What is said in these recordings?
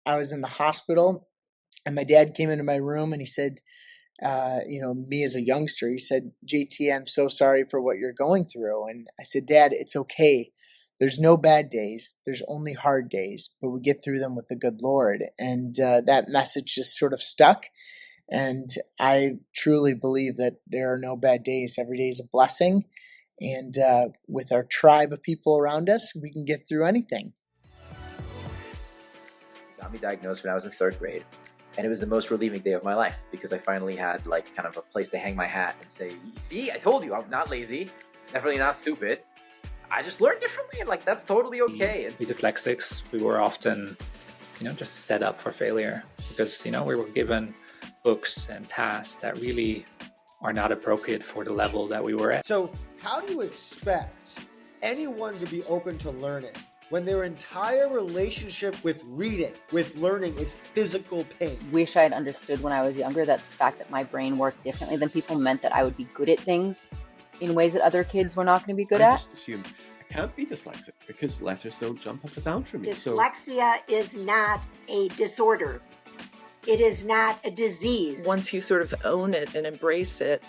I was in the hospital, and my dad came into my room and he said, me as a youngster, he said, JT, I'm so sorry for what you're going through. And I said, Dad, it's okay. There's no bad days. There's only hard days, but we get through them with the good Lord. And that message just sort of stuck. And I truly believe that there are no bad days. Every day is a blessing. And with our tribe of people around us, we can get through anything. Got me diagnosed when I was in 3rd grade. And it was the most relieving day of my life because I finally had like kind of a place to hang my hat and say, see, I told you, I'm not lazy, definitely not stupid. I just learned differently, and like that's totally okay. We dyslexics, we were often, just set up for failure because, we were given books and tasks that really are not appropriate for the level that we were at. So how do you expect anyone to be open to learning when their entire relationship with reading, with learning, is physical pain? Wish I had understood when I was younger that the fact that my brain worked differently than people meant that I would be good at things in ways that other kids were not going to be good at. I just assumed I can't be dyslexic because letters don't jump up and down for me. Dyslexia is not a disorder. It is not a disease. Once you sort of own it and embrace it,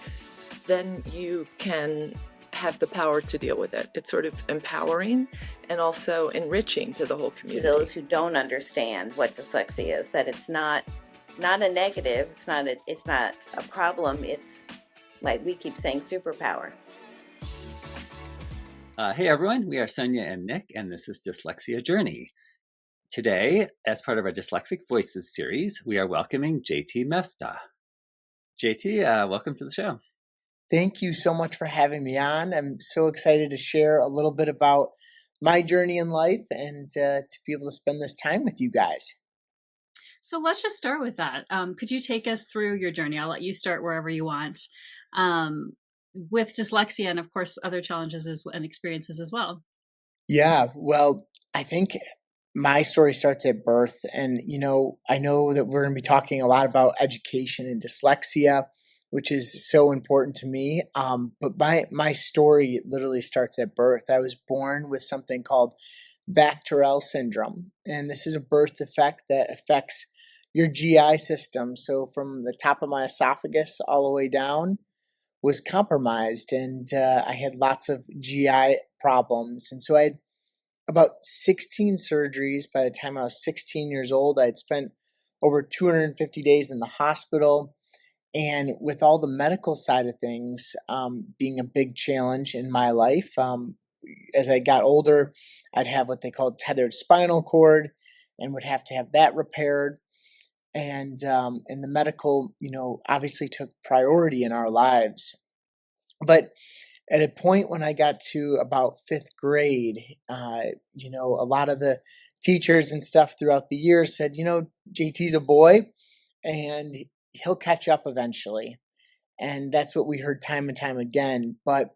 then you can have the power to deal with it. It's sort of empowering and also enriching to the whole community. To those who don't understand what dyslexia is, that it's not a negative, it's not a problem, it's like we keep saying superpower. Hey everyone, we are Sonia and Nick, and this is Dyslexia Journey. Today, as part of our Dyslexic Voices series, we are welcoming JT Mestdagh. JT, welcome to the show. Thank you so much for having me on. I'm so excited to share a little bit about my journey in life and to be able to spend this time with you guys. So let's just start with that. Could you take us through your journey? I'll let you start wherever you want. With dyslexia and, of course, other challenges and experiences as well. Yeah, well, I think my story starts at birth. And, I know that we're going to be talking a lot about education and dyslexia, which is so important to me. But my story literally starts at birth. I was born with something called VACTERL syndrome. And this is a birth defect that affects your GI system. So from the top of my esophagus all the way down was compromised. And I had lots of GI problems. And so I had about 16 surgeries. By the time I was 16 years old, I had spent over 250 days in the hospital. And with all the medical side of things being a big challenge in my life, as I got older, I'd have what they called tethered spinal cord and would have to have that repaired. And the medical, obviously took priority in our lives. But at a point when I got to about 5th grade, a lot of the teachers and stuff throughout the years said, JT's a boy and he'll catch up eventually. And that's what we heard time and time again. But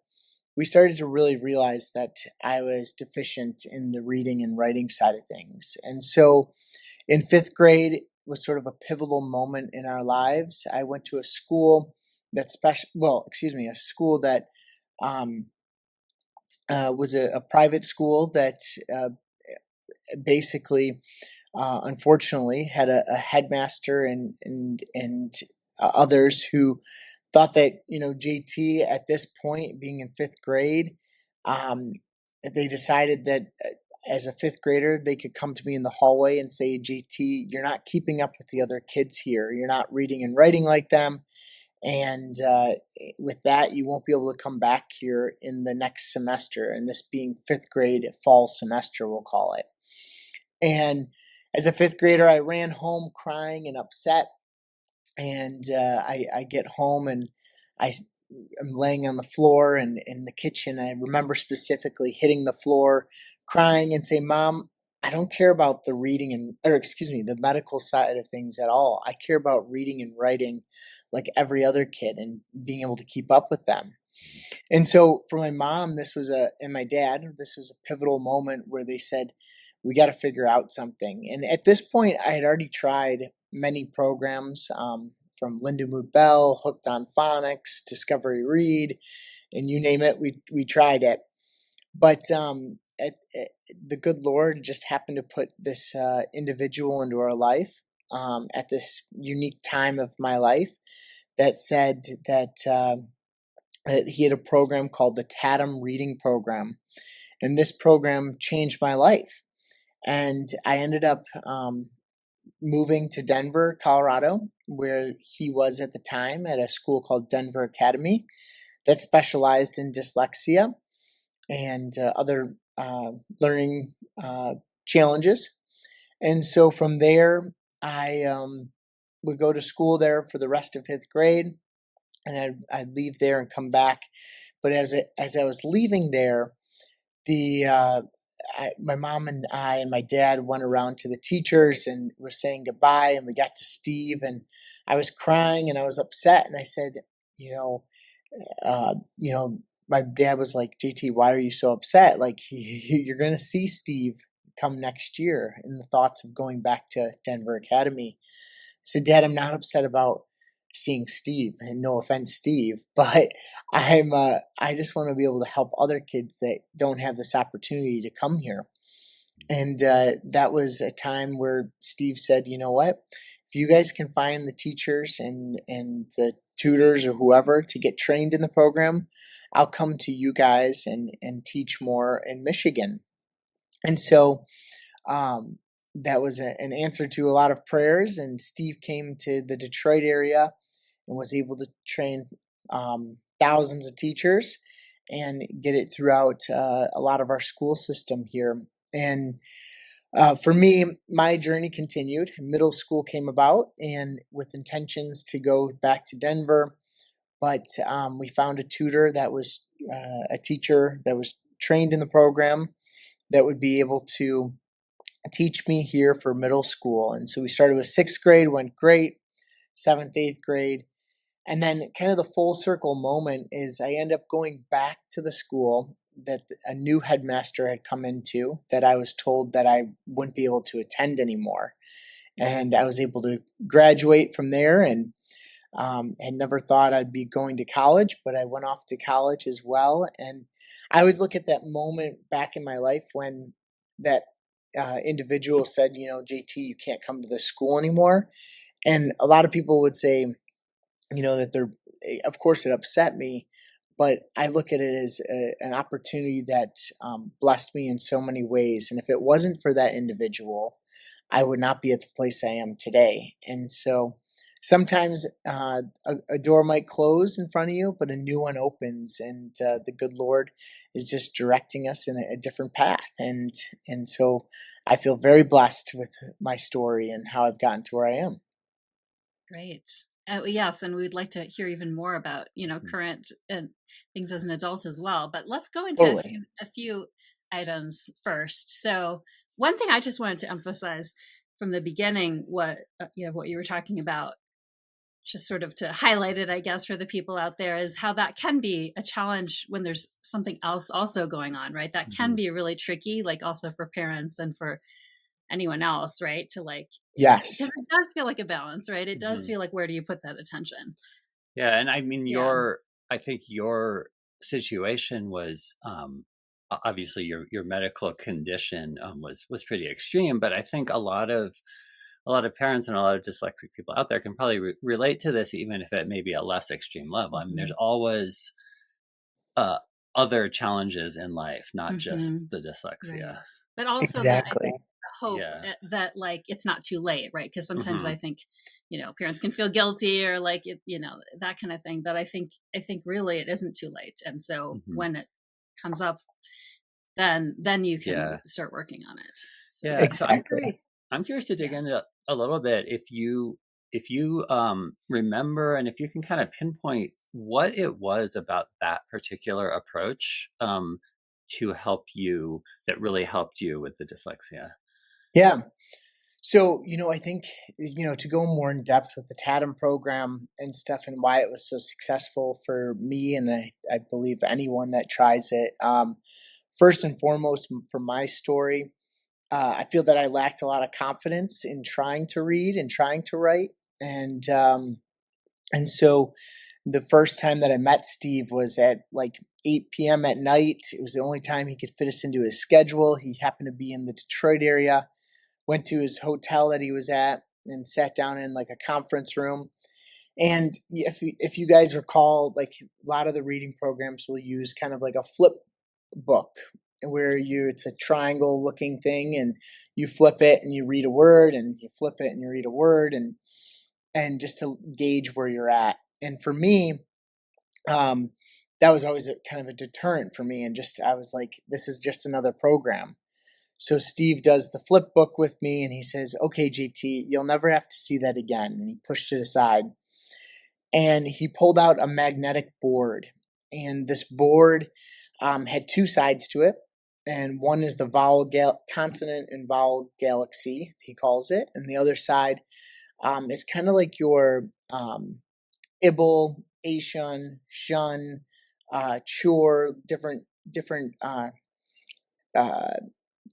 we started to really realize that I was deficient in the reading and writing side of things. And so in 5th grade was sort of a pivotal moment in our lives. I went to a school a school that was a private school that basically unfortunately had a headmaster and others who thought that JT at this point, being in 5th grade, they decided that as a 5th grader they could come to me in the hallway and say, JT, you're not keeping up with the other kids here, you're not reading and writing like them, and with that you won't be able to come back here in the next semester, and this being 5th grade fall semester, we'll call it. And as a 5th grader, I ran home crying and upset. And I get home and I'm laying on the floor and in the kitchen. I remember specifically hitting the floor, crying and saying, Mom, I don't care about the the medical side of things at all. I care about reading and writing like every other kid and being able to keep up with them. And so for my mom, and my dad, this was a pivotal moment where they said, we got to figure out something. And at this point, I had already tried many programs from Linda Mood Bell, Hooked on Phonics, Discovery Read, and you name it, we tried it. But the good Lord just happened to put this individual into our life at this unique time of my life that said that he had a program called the Tatum Reading Program. And this program changed my life. And I ended up moving to Denver, Colorado, where he was at the time at a school called Denver Academy that specialized in dyslexia and other learning challenges. And so from there, I would go to school there for the rest of 5th grade, and I'd leave there and come back. But as I was leaving there, my mom and I and my dad went around to the teachers and were saying goodbye, and we got to Steve, and I was crying and I was upset, and I said, my dad was like, JT, why are you so upset? Like, you're going to see Steve come next year, in the thoughts of going back to Denver Academy. I said, Dad, I'm not upset about seeing Steve, and no offense, Steve, but I just want to be able to help other kids that don't have this opportunity to come here. And that was a time where Steve said, you know what, if you guys can find the teachers and the tutors or whoever to get trained in the program, I'll come to you guys and teach more in Michigan. And so that was an answer to a lot of prayers, and Steve came to the Detroit area and was able to train thousands of teachers and get it throughout a lot of our school system here. And for me, my journey continued. Middle school came about, and with intentions to go back to Denver, but we found a tutor that was a teacher that was trained in the program that would be able to teach me here for middle school. And so we started with 6th grade, went great, 7th, 8th grade. And then kind of the full circle moment is I end up going back to the school that a new headmaster had come into, that I was told that I wouldn't be able to attend anymore. And I was able to graduate from there, and had never thought I'd be going to college, but I went off to college as well. And I always look at that moment back in my life when that individual said, JT, you can't come to this school anymore. And a lot of people would say, that of course it upset me, but I look at it as an opportunity that blessed me in so many ways. And if it wasn't for that individual, I would not be at the place I am today. And so sometimes a door might close in front of you, but a new one opens, and the good Lord is just directing us in a different path. And so I feel very blessed with my story and how I've gotten to where I am. Great. Yes, and we'd like to hear even more about, current things as an adult as well. But let's go into a few items first. So one thing I just wanted to emphasize from the beginning, what you were talking about, just sort of to highlight it, I guess, for the people out there, is how that can be a challenge when there's something else also going on, right? That can be really tricky, like also for parents and for anyone else, right? To yes, because it does feel like a balance, right? It does feel like, where do you put that attention? Yeah. And I mean, I think your situation was, obviously your medical condition was pretty extreme, but I think a lot of parents and a lot of dyslexic people out there can probably relate to this, even if it may be a less extreme level. I mean, there's always other challenges in life, not just the dyslexia. Right. But also exactly. hope that it's not too late, right? Because sometimes I think parents can feel guilty or that kind of thing, but I think really it isn't too late. And so when it comes up, then you can start working on it. So, exactly. I'm curious to dig into a little bit if you remember, and if you can kind of pinpoint what it was about that particular approach to help you, that really helped you with the dyslexia. Yeah. So, I think, to go more in depth with the Tatum program and stuff and why it was so successful for me, and I believe anyone that tries it, first and foremost, for my story, I feel that I lacked a lot of confidence in trying to read and trying to write. And so the first time that I met Steve was at 8 p.m. at night. It was the only time he could fit us into his schedule. He happened to be in the Detroit area, went to his hotel that he was at and sat down in like a conference room. And if you guys recall, like a lot of the reading programs will use kind of like a flip book where it's a triangle looking thing and you flip it and you read a word and you flip it and you read a word and just to gauge where you're at. And for me, that was always kind of a deterrent for me. And I was like, this is just another program. So Steve does the flip book with me and he says, okay, JT, you'll never have to see that again. And he pushed it aside and he pulled out a magnetic board. And this board had two sides to it. And one is the consonant and vowel galaxy, he calls it. And the other side is kind of like your ibble, ashun, shun, chur, different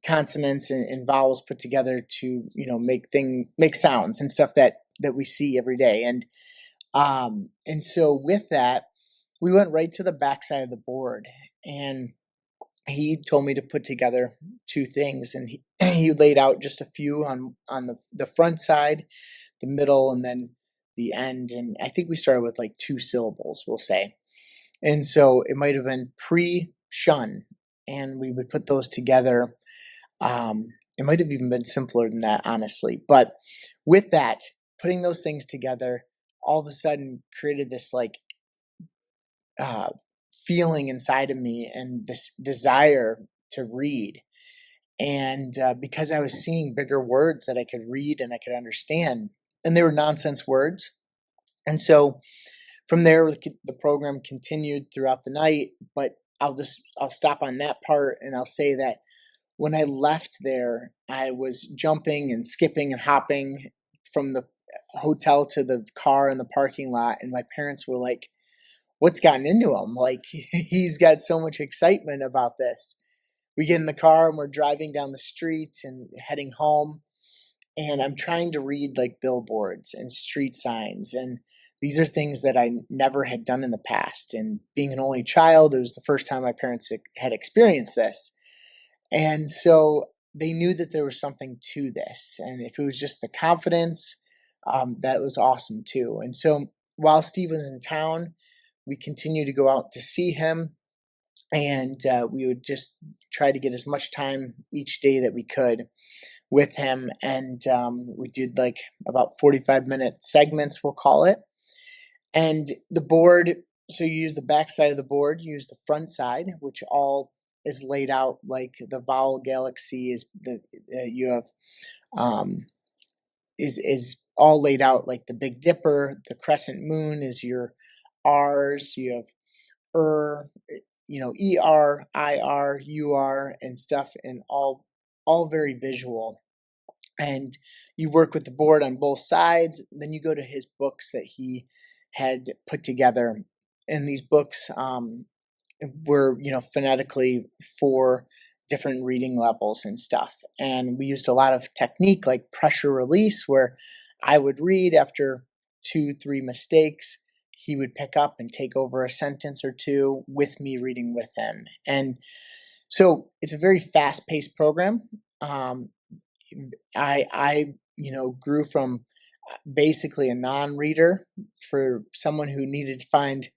consonants and vowels put together to make sounds and stuff that we see every day. And so with that, we went right to the back side of the board, and he told me to put together two things, and he laid out just a few on the front side, the middle, and then the end. And I think we started with like 2 syllables, we'll say. And so it might have been pre-shun, and we would put those together. It might have even been simpler than that, honestly. But with that, putting those things together, all of a sudden created this like feeling inside of me and this desire to read. And because I was seeing bigger words that I could read and I could understand, and they were nonsense words. And so from there, the program continued throughout the night, but I'll stop on that part, and I'll say that when I left there, I was jumping and skipping and hopping from the hotel to the car in the parking lot, and my parents were like, what's gotten into him? Like, he's got so much excitement about this. We get in the car and we're driving down the street and heading home, and I'm trying to read like billboards and street signs, and these are things that I never had done in the past. And being an only child, it was the first time my parents had experienced this. And so they knew that there was something to this. And if it was just the confidence, that was awesome too. And so while Steve was in town, we continued to go out to see him. And we would just try to get as much time each day that we could with him. And we did like about 45-minute segments, we'll call it. And the board, so you use the back side of the board, you use the front side, which all is laid out like the vowel galaxy is is all laid out like the Big Dipper. The crescent moon is your R's. You have ER, IR, UR, and stuff, and all very visual. And you work with the board on both sides. Then you go to his books that he had put together, and these books were phonetically for different reading levels and stuff. And we used a lot of technique like pressure release, where I would read after 2-3 mistakes, he would pick up and take over a sentence or two with me reading with him. And so it's a very fast-paced program. I grew from basically a non-reader for someone who needed to find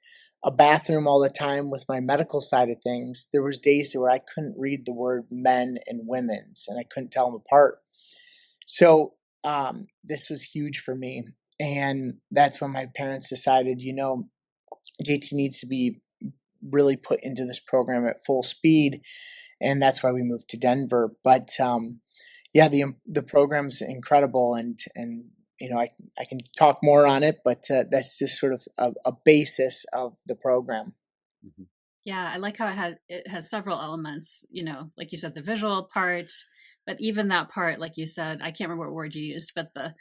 a bathroom all the time with my medical side of things. There was days where I couldn't read the word men and women's, and I couldn't tell them apart. So this was huge for me. And that's when my parents decided, JT needs to be really put into this program at full speed. And that's why we moved to Denver. But the program's incredible. And I can talk more on it, but that's just sort of a basis of the program. Mm-hmm. Yeah, I like how it has several elements, like you said, the visual part, but even that part, like you said, I can't remember what word you used, but the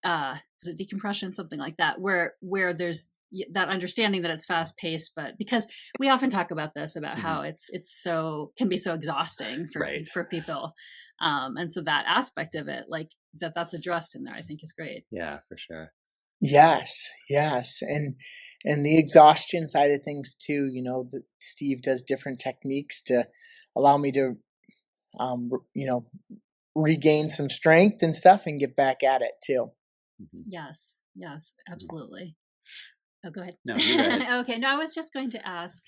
was it decompression, something like that, where there's that understanding that it's fast paced, but because we often talk about this, about how it's can be so exhausting for people. And so that aspect of it, like that's addressed in there, I think is great. Yeah, for sure. Yes, yes, and the exhaustion side of things too. Steve does different techniques to allow me to, regain some strength and stuff and get back at it too. Yes, absolutely. Oh, go ahead. No, you go ahead. Okay, no, I was just going to ask,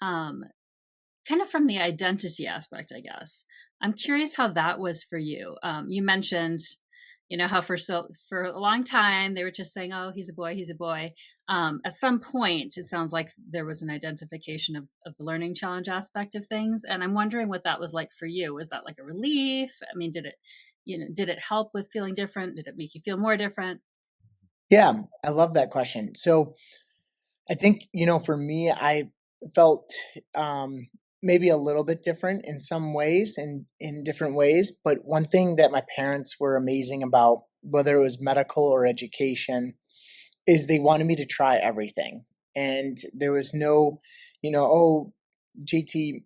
kind of from the identity aspect, I guess. I'm curious how that was for you. You mentioned, how for a long time they were just saying, "Oh, he's a boy, he's a boy." At some point, it sounds like there was an identification of the learning challenge aspect of things, and I'm wondering what that was like for you. Was that like a relief? I mean, did it help with feeling different? Did it make you feel more different? Yeah, I love that question. So I think, for me, I felt maybe a little bit different in some ways and in different ways. But one thing that my parents were amazing about, whether it was medical or education, is they wanted me to try everything. And there was no, oh, JT,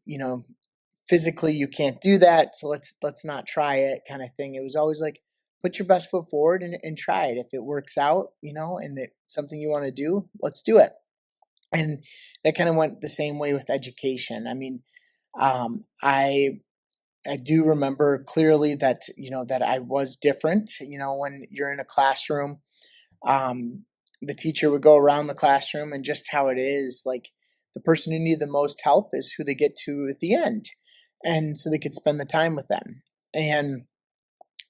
physically you can't do that, so let's not try it kind of thing. It was always like, put your best foot forward and try it. If it works out, and it's something you want to do, let's do it. And that kind of went the same way with education. I mean, I do remember clearly that, that I was different. When you're in a classroom, the teacher would go around the classroom, and just how it is, like, the person who needed the most help is who they get to at the end. And so they could spend the time with them. And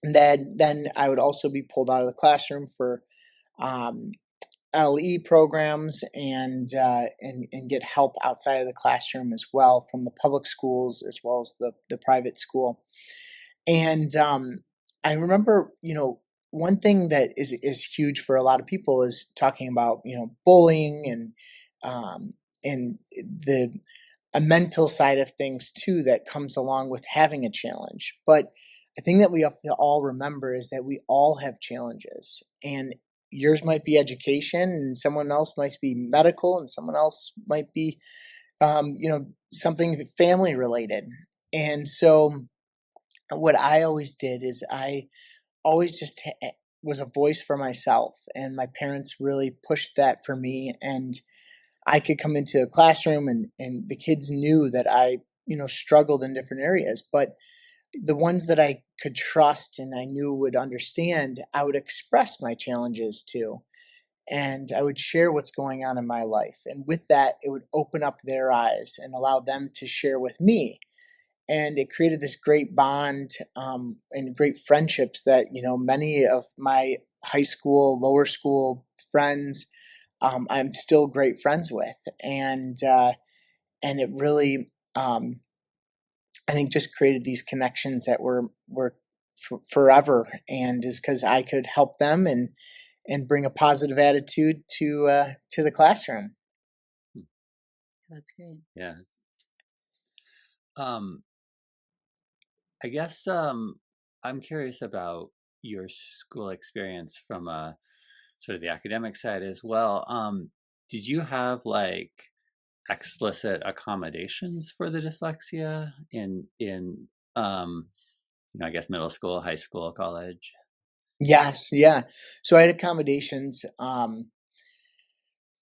then I would also be pulled out of the classroom for um, LE programs and get help outside of the classroom as well, from the public schools as well as the private school. And I remember, one thing that is huge for a lot of people is talking about, bullying and the a mental side of things too that comes along with having a challenge. But I think that we have to all remember is that we all have challenges, and yours might be education, and someone else might be medical, and someone else might be, something family related. And so, what I always did is I always just was a voice for myself, and my parents really pushed that for me. And I could come into a classroom, and the kids knew that I, struggled in different areas, but the ones that I could trust and I knew would understand, I would express my challenges to, and I would share what's going on in my life. And with that, it would open up their eyes and allow them to share with me. And it created this great bond, and great friendships that, many of my high school, lower school friends, I'm still great friends with. And it really, I think, just created these connections that were forever, and is because I could help them and bring a positive attitude to the classroom. That's great. Yeah. I guess I'm curious about your school experience from a sort of the academic side as well. Did you have like explicit accommodations for the dyslexia in I guess middle school, high school, college? Yes, yeah. So I had accommodations,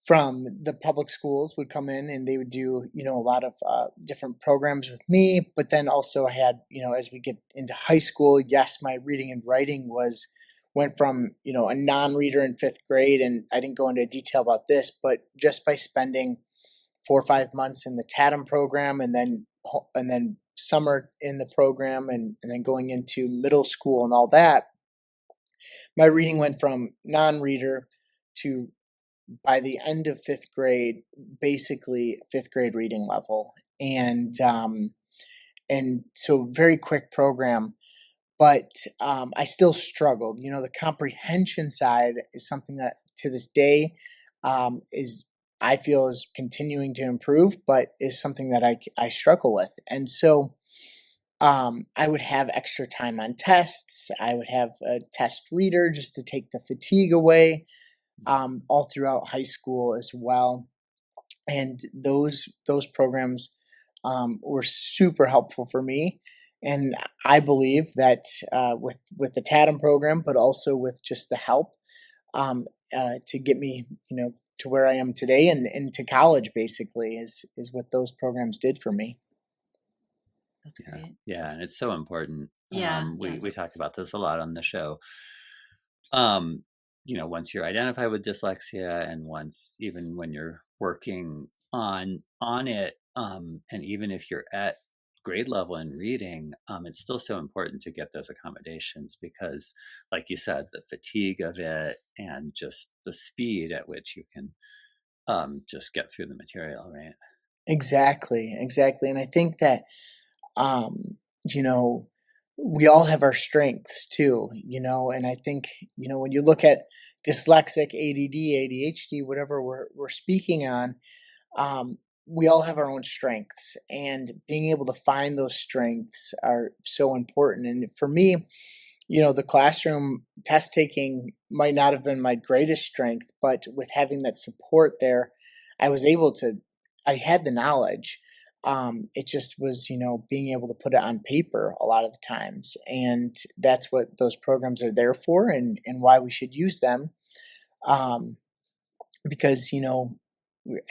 from the public schools would come in, and they would do, a lot of different programs with me. But then also I had, as we get into high school, yes, my reading and writing went from, a non-reader in fifth grade, and I didn't go into detail about this, but just by spending 4 or 5 months in the TADM program, and then summer in the program, and then going into middle school and all that, my reading went from non-reader to, by the end of fifth grade, basically fifth grade reading level. And so very quick program, but I still struggled. The comprehension side is something that to this day, is, I feel, is continuing to improve, but is something that I struggle with. And so I would have extra time on tests. I would have a test reader just to take the fatigue away, all throughout high school as well. And those programs were super helpful for me. And I believe that with the TADM program, but also with just the help, to get me, to where I am today and to college, basically, is what those programs did for me. That's great. Yeah, and it's so important. Yeah, we talk about this a lot on the show. Once you're identified with dyslexia, and once, even when you're working on it, and even if you're at grade level in reading, it's still so important to get those accommodations, because, like you said, the fatigue of it and just the speed at which you can just get through the material, right? Exactly. And I think that, we all have our strengths too, and I think, when you look at dyslexic, ADD, ADHD, whatever we're speaking on, we all have our own strengths, and being able to find those strengths are so important. And for me, the classroom test taking might not have been my greatest strength, but with having that support there, I had the knowledge. It just was, being able to put it on paper a lot of the times. And that's what those programs are there for, and why we should use them. Because,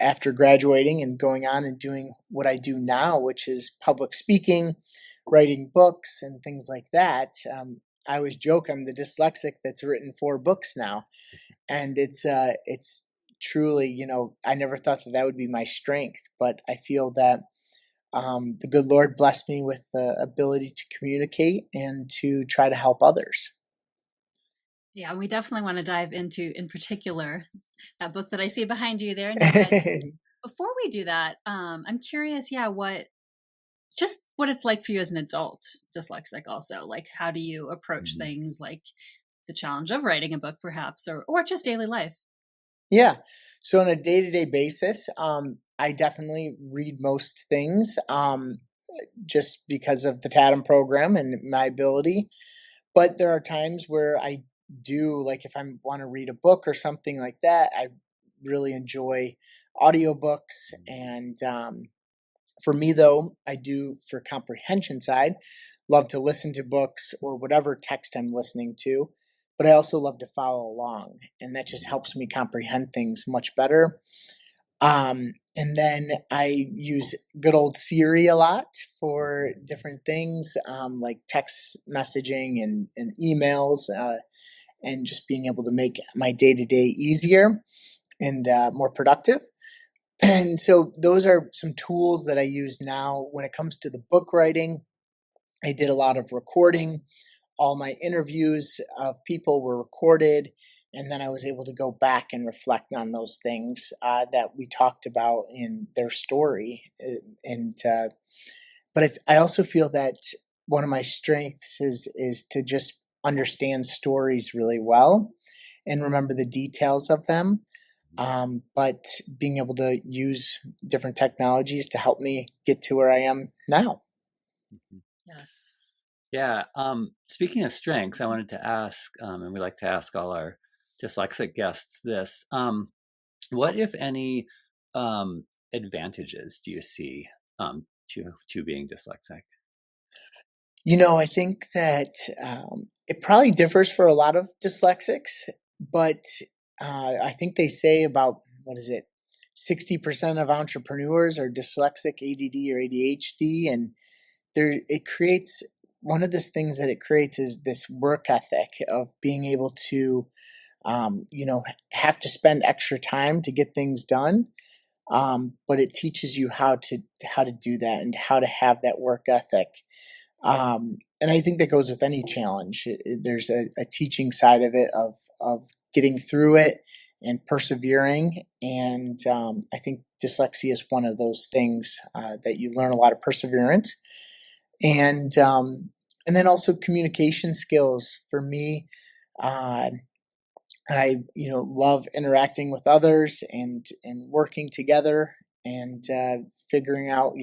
after graduating and going on and doing what I do now, which is public speaking, writing books, and things like that, I always joke I'm the dyslexic that's written 4 books now. And it's truly, I never thought that would be my strength, but I feel that the good Lord blessed me with the ability to communicate and to try to help others. Yeah, we definitely want to dive into, in particular, that book that I see behind you there. But before we do that, I'm curious, what it's like for you as an adult dyslexic also. Like, how do you approach things like the challenge of writing a book, perhaps, or just daily life? Yeah. So on a day-to-day basis, I definitely read most things, just because of the TADM program and my ability. But there are times where I do, like if I want to read a book or something like that, I really enjoy audiobooks. And for me, though, I do, for comprehension side, love to listen to books or whatever text I'm listening to. But I also love to follow along, and that just helps me comprehend things much better. And then I use good old Siri a lot for different things, like text messaging and emails, and just being able to make my day-to-day easier and more productive. And so those are some tools that I use now. When it comes to the book writing, I did a lot of recording. All my interviews of people were recorded, and then I was able to go back and reflect on those things that we talked about in their story. But I also feel that one of my strengths is to just understand stories really well and remember the details of them. But being able to use different technologies to help me get to where I am now. Yes. Yeah. Speaking of strengths, I wanted to ask, and we like to ask all our dyslexic guests this, what, if any, advantages do you see to being dyslexic? I think that it probably differs for a lot of dyslexics, but I think they say about, 60% of entrepreneurs are dyslexic, ADD or ADHD, and it creates, one of the things that it creates is this work ethic of being able to, have to spend extra time to get things done. But it teaches you how to do that and how to have that work ethic. And I think that goes with any challenge. There's a teaching side of it, of getting through it and persevering. And I think dyslexia is one of those things that you learn a lot of perseverance. And then also communication skills. For me, I love interacting with others and working together and figuring out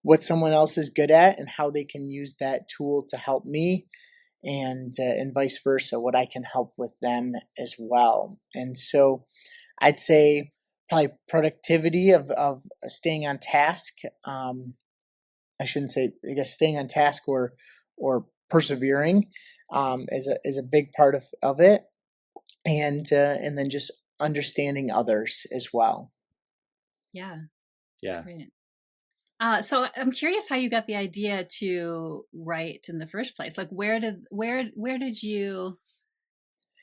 what someone else is good at and how they can use that tool to help me, and vice versa, what I can help with them as well. And so I'd say probably productivity of staying on task. I shouldn't say, I guess, staying on task or persevering is a big part of it. and then just understanding others as well. Yeah. Yeah. That's great. So I'm curious how you got the idea to write in the first place. Like, where did you,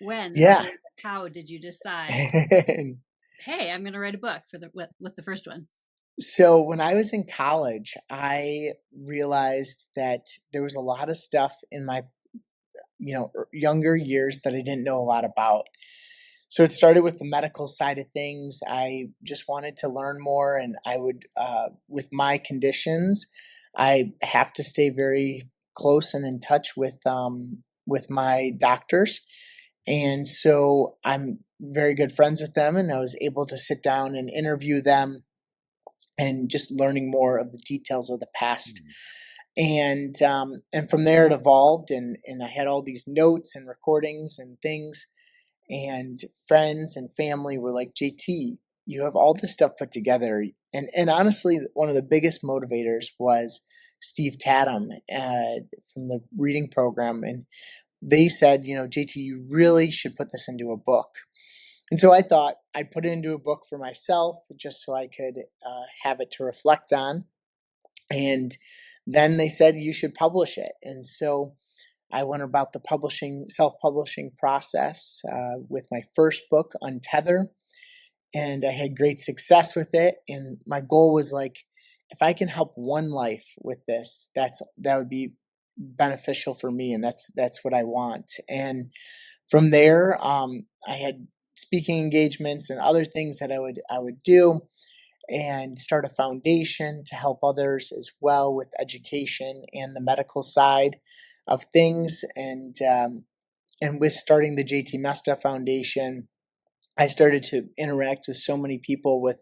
when, Yeah. how did you decide, hey, I'm going to write a book with the first one? So when I was in college, I realized that there was a lot of stuff in my, younger years that I didn't know a lot about. So it started with the medical side of things. I just wanted to learn more, and I would, with my conditions, I have to stay very close and in touch with my doctors, and so I'm very good friends with them, and I was able to sit down and interview them, and just learning more of the details of the past. And from there it evolved, and I had all these notes and recordings and things, and friends and family were like, JT, you have all this stuff put together. And honestly, one of the biggest motivators was Steve Tatum from the reading program. And they said, JT, you really should put this into a book. And so I thought I'd put it into a book for myself, just so I could have it to reflect on. And then they said, you should publish it. And so I went about the self-publishing process with my first book, Untether, and I had great success with it. And my goal was like, if I can help one life with this, that would be beneficial for me, and that's what I want. And from there, I had speaking engagements and other things that I would do, and start a foundation to help others as well with education and the medical side of things. And with starting the JT Mestdagh Foundation, I started to interact with so many people with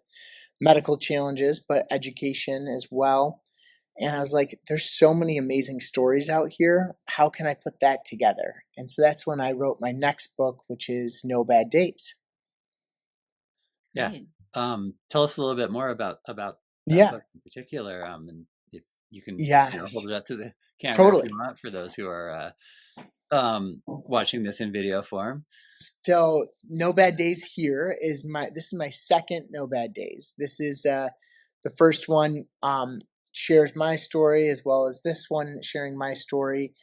medical challenges, but education as well. And I was like, there's so many amazing stories out here. How can I put that together? And so that's when I wrote my next book, which is No Bad Days. Yeah. Tell us a little bit more about that book in particular. And if you can hold it up to the camera if you want, for those who are watching this in video form. So No Bad Days here is this is my second No Bad Days. This is the first one shares my story, as well as this one sharing my story.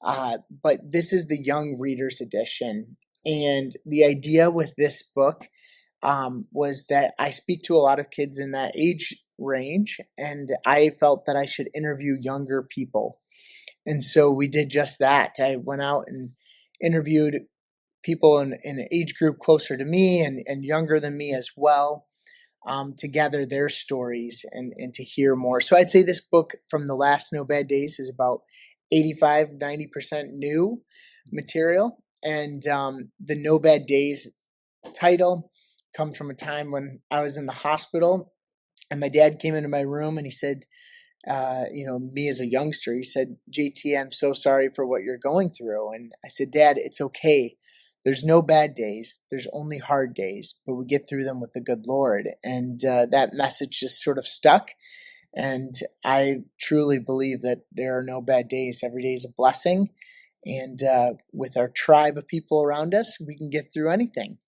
But this is the young readers edition. And the idea with this book was that I speak to a lot of kids in that age range, and I felt that I should interview younger people. And so we did just that. I went out and interviewed people in an age group closer to me and younger than me as well, to gather their stories and to hear more. So I'd say this book from the last No Bad Days is about 85-90% new material. And the No Bad Days title comes from a time when I was in the hospital, and my dad came into my room and he said, me as a youngster, he said, JT, I'm so sorry for what you're going through. And I said, Dad, it's okay. There's no bad days. There's only hard days, but we get through them with the good Lord. And that message just sort of stuck. And I truly believe that there are no bad days. Every day is a blessing. And with our tribe of people around us, we can get through anything.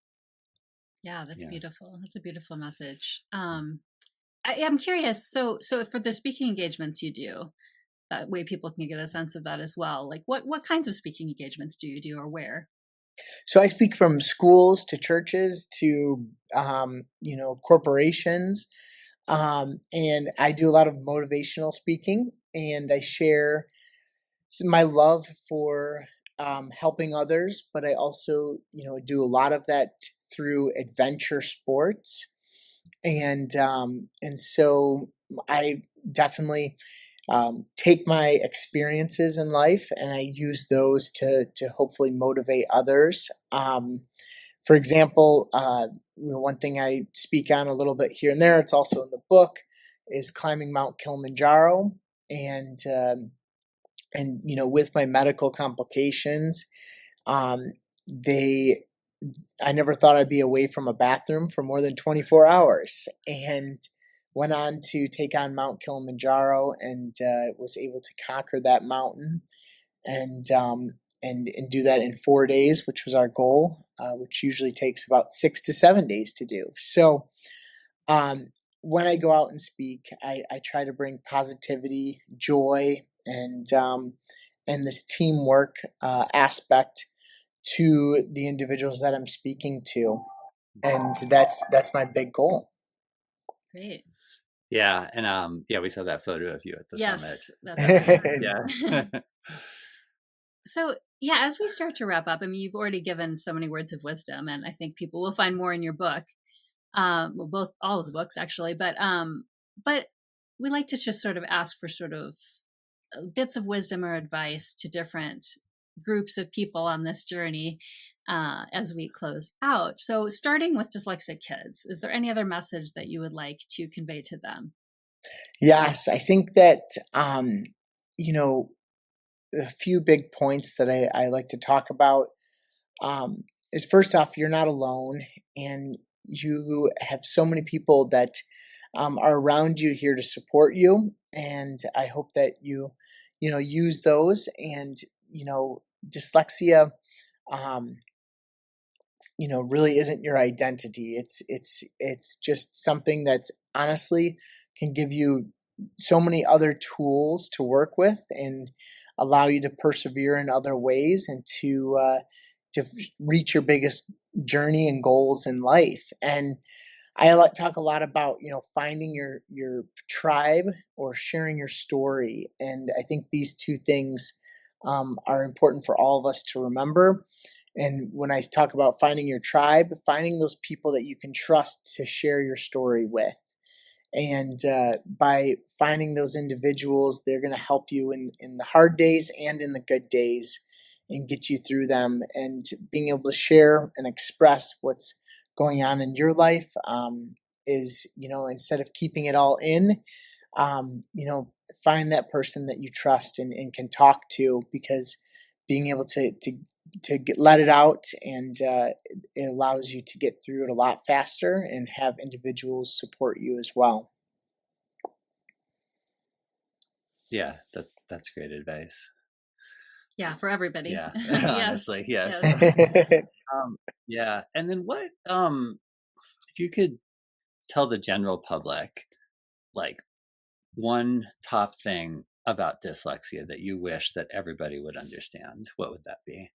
Yeah, that's beautiful. That's a beautiful message. I'm curious. So for the speaking engagements you do, that way people can get a sense of that as well. Like what kinds of speaking engagements do you do, or where? So I speak from schools to churches to, corporations. And I do a lot of motivational speaking, and I share my love for helping others, but I also, do a lot of that through adventure sports. And so I definitely take my experiences in life, and I use those to hopefully motivate others. For example, one thing I speak on a little bit here and there, it's also in the book, is climbing Mount Kilimanjaro. And with my medical complications, I never thought I'd be away from a bathroom for more than 24 hours, and went on to take on Mount Kilimanjaro, and was able to conquer that mountain. And and do that in 4 days, which was our goal, which usually takes about 6 to 7 days to do. So when I go out and speak, I try to bring positivity, joy, and this teamwork aspect to the individuals that I'm speaking to, and that's my big goal. Great. Yeah, and we saw that photo of you at the summit. Yes, that's Yeah. So, yeah, as we start to wrap up, I mean, you've already given so many words of wisdom, and I think people will find more in your book. Well, all of the books actually, but we like to just sort of ask for sort of bits of wisdom or advice to different groups of people on this journey as we close out. So, starting with dyslexic kids, is there any other message that you would like to convey to them? Yes, I think that a few big points that I like to talk about is, first off, you're not alone, and you have so many people that are around you here to support you, and I hope that you use those. And dyslexia really isn't your identity. It's just something that's honestly can give you so many other tools to work with and allow you to persevere in other ways and to reach your biggest journey and goals in life. And I talk a lot about finding your tribe or sharing your story, and I think these two things are important for all of us to remember. And when I talk about finding your tribe, finding those people that you can trust to share your story with. And by finding those individuals, they're going to help you in the hard days and in the good days and get you through them. And being able to share and express what's going on in your life is, instead of keeping it all in, find that person that you trust and can talk to, because being able to let it out, and it allows you to get through it a lot faster and have individuals support you as well. Yeah, that's great advice. Yeah, for everybody. Yeah, Yes, honestly, yes. Yeah, and then what? If you could tell the general public, like, one top thing about dyslexia that you wish that everybody would understand, what would that be?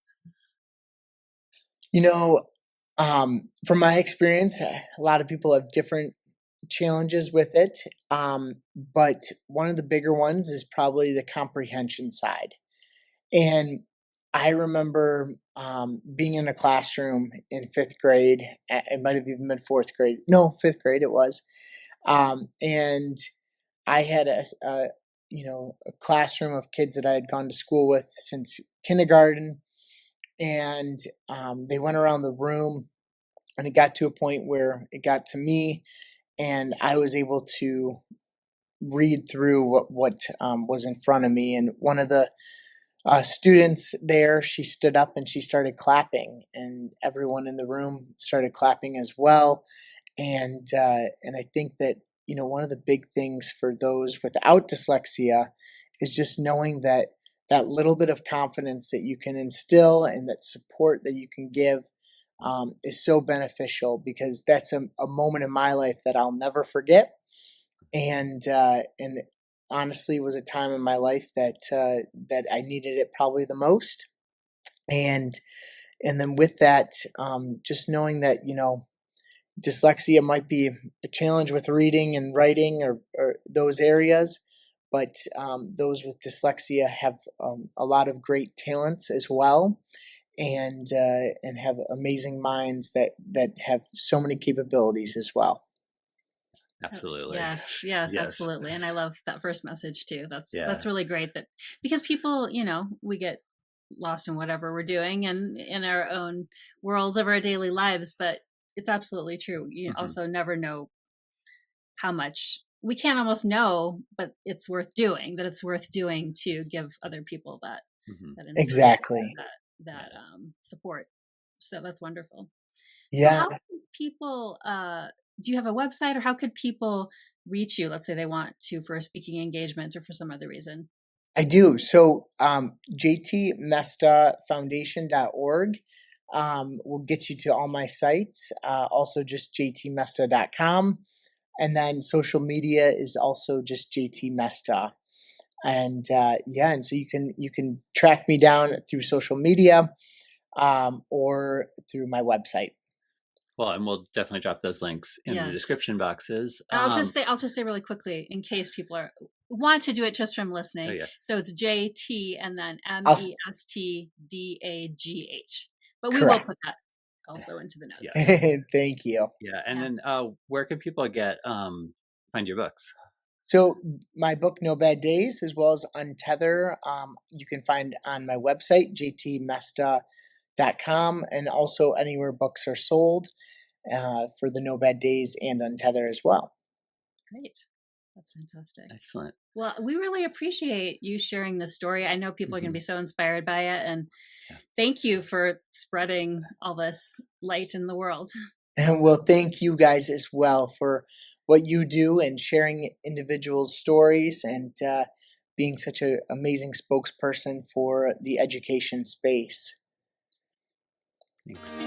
From my experience, a lot of people have different challenges with it. But one of the bigger ones is probably the comprehension side. And I remember being in a classroom in 5th grade. It might have even been 4th grade. No, 5th grade it was. And I had a classroom of kids that I had gone to school with since kindergarten. And they went around the room, and it got to a point where it got to me, and I was able to read through what was in front of me. And one of the students there, she stood up and she started clapping, and everyone in the room started clapping as well. And I think that one of the big things for those without dyslexia is just knowing that little bit of confidence that you can instill and that support that you can give is so beneficial, because that's a moment in my life that I'll never forget. And honestly, was a time in my life that I needed it probably the most. And then with that, just knowing that dyslexia might be a challenge with reading and writing or those areas, but those with dyslexia have a lot of great talents as well, and have amazing minds that have so many capabilities as well. Absolutely. Yes, absolutely. And I love that first message too. That's really great, that because people, we get lost in whatever we're doing and in our own worlds of our daily lives, but it's absolutely true. You also never know how much we can't almost know, but it's worth doing, to give other people that exactly that support. So that's wonderful. Yeah. So how can people do you have a website, or how could people reach you? Let's say they want to for a speaking engagement or for some other reason. I do. So JT Mestdagh Foundation.org will get you to all my sites. Also just jtmestdagh.com. And then social media is also just JT Mestdagh. And and so you can track me down through social media or through my website. Well, and we'll definitely drop those links in the description boxes. I'll just say really quickly, in case people want to do it just from listening. Oh, yeah. So it's JT and then MESTDAGH. But we will put that also into the notes. Yes. Thank you. Yeah, and then where can people find your books? So my book, No Bad Days, as well as Untether, you can find on my website, jtmestdagh.com, and also anywhere books are sold for the No Bad Days and Untether as well. Great. That's fantastic. Excellent. Well, we really appreciate you sharing this story. I know people are going to be so inspired by it. And thank you for spreading all this light in the world. And well, thank you guys as well for what you do and sharing individuals' stories and being such an amazing spokesperson for the education space. Thanks.